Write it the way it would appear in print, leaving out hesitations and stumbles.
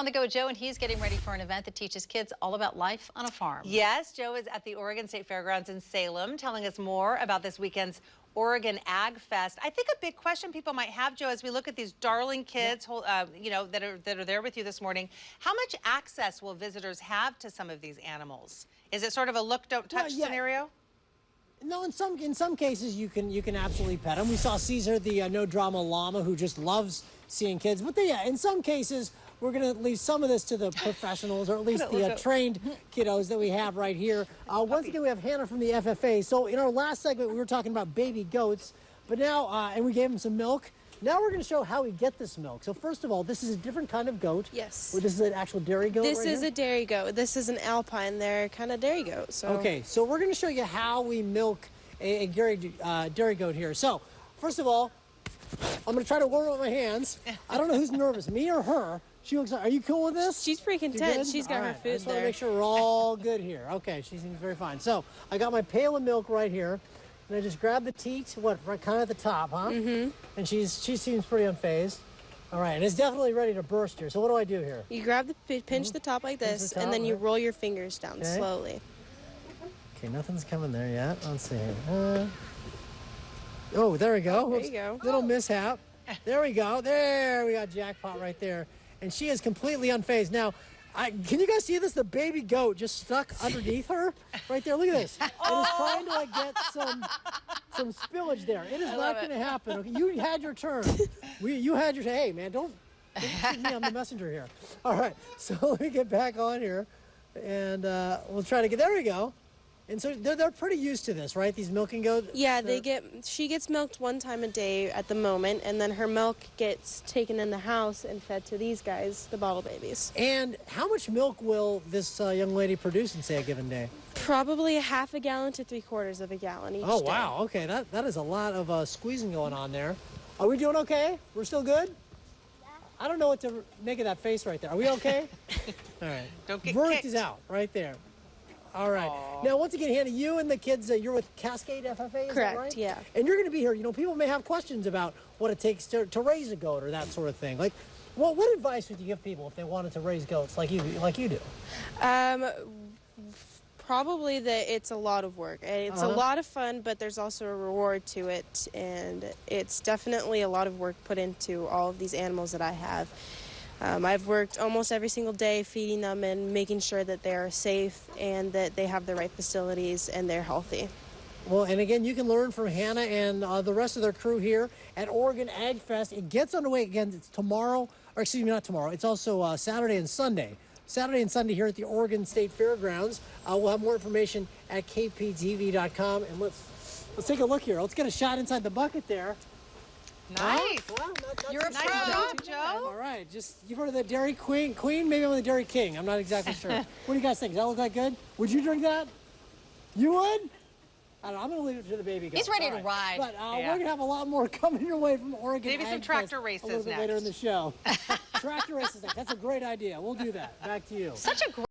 On the go, Joe, and he's getting ready for an event that teaches kids all about life on a farm. Yes, Joe is at the Oregon State Fairgrounds in Salem telling us more about this weekend's Oregon Ag Fest. I think a big question people might have, Joe, as we look at these darling kids, that are there with you this morning, how much access will visitors have to some of these animals? Is it sort of a look, don't touch scenario? No, in some cases you can absolutely pet them. We saw Caesar, the no drama llama, who just loves seeing kids. But in some cases we're going to leave some of this to the professionals, or at least the trained kiddos that we have right here. Once again, we have Hannah from the FFA. So in our last segment we were talking about baby goats, but now and we gave them some milk. Now we're going to show how we get this milk. So first of all, this is a different kind of goat. Yes. This is an actual dairy goat. This is a dairy goat. This is an alpine. They're kind of dairy goat. So. Okay, so we're going to show you how we milk a dairy goat here. So first of all, I'm going to try to warm up my hands. I don't know who's nervous, me or her. She looks like, are you cool with this? She's pretty content. She's got her food there. I just want to make sure we're all good here. Okay, she seems very fine. So I got my pail of milk right here. And I just grab the teat, right kind of at the top, huh? Mm-hmm. And she seems pretty unfazed. All right, and it's definitely ready to burst here. So what do I do here? You grab pinch the top like this, and then you roll your fingers down slowly. Okay, nothing's coming there yet. Let's see here. Oh, there we go. Oh, there you go. Little mishap. There we go. There we got jackpot right there. And she is completely unfazed. Now, can you guys see this? The baby goat just stuck underneath her right there. Look at this. It is trying to get some spillage there. It is not going to happen. Okay, you had your turn. You had your turn. Hey, man, don't shoot me. I'm the messenger here. All right, so let me get back on here, and we'll try to get. There we go. And so they're pretty used to this, right? These milking goats? Yeah, she gets milked one time a day at the moment, and then her milk gets taken in the house and fed to these guys, the bottle babies. And how much milk will this young lady produce in, say, a given day? Probably a half a gallon to 3/4 of a gallon each day. Oh, wow. Okay, that is a lot of squeezing going on there. Are we doing okay? We're still good? Yeah. I don't know what to make of that face right there. Are we okay? All right. Don't get Verdict kicked. is out right there. All right. Aww. Now, once again, Hannah, you and the kids, you're with Cascade FFA, is Correct, that right? yeah. And you're going to be here. You know, people may have questions about what it takes to raise a goat or that sort of thing. Like, what advice would you give people if they wanted to raise goats like you do? Probably that it's a lot of work. It's a lot of fun, but there's also a reward to it, and it's definitely a lot of work put into all of these animals that I have. I've worked almost every single day feeding them and making sure that they are safe and that they have the right facilities and they're healthy. Well, and again, you can learn from Hannah and the rest of their crew here at Oregon Ag Fest. It gets underway again. It's tomorrow, or excuse me, not tomorrow. It's also Saturday and Sunday. Saturday and Sunday here at the Oregon State Fairgrounds. We'll have more information at KPTV.com. And let's take a look here. Let's get a shot inside the bucket there. Nice. Well, You're a pro, Joe. All right. You've heard of the Dairy Queen? Maybe I'm the Dairy King. I'm not exactly sure. What do you guys think? Does that look like good? Would you drink that? You would? I don't know. I'm going to leave it to the baby goat. He's ready to ride. But we're going to have a lot more coming your way from Oregon. Maybe some tractor races a little bit later in the show. Tractor races. That's a great idea. We'll do that. Back to you. Such a great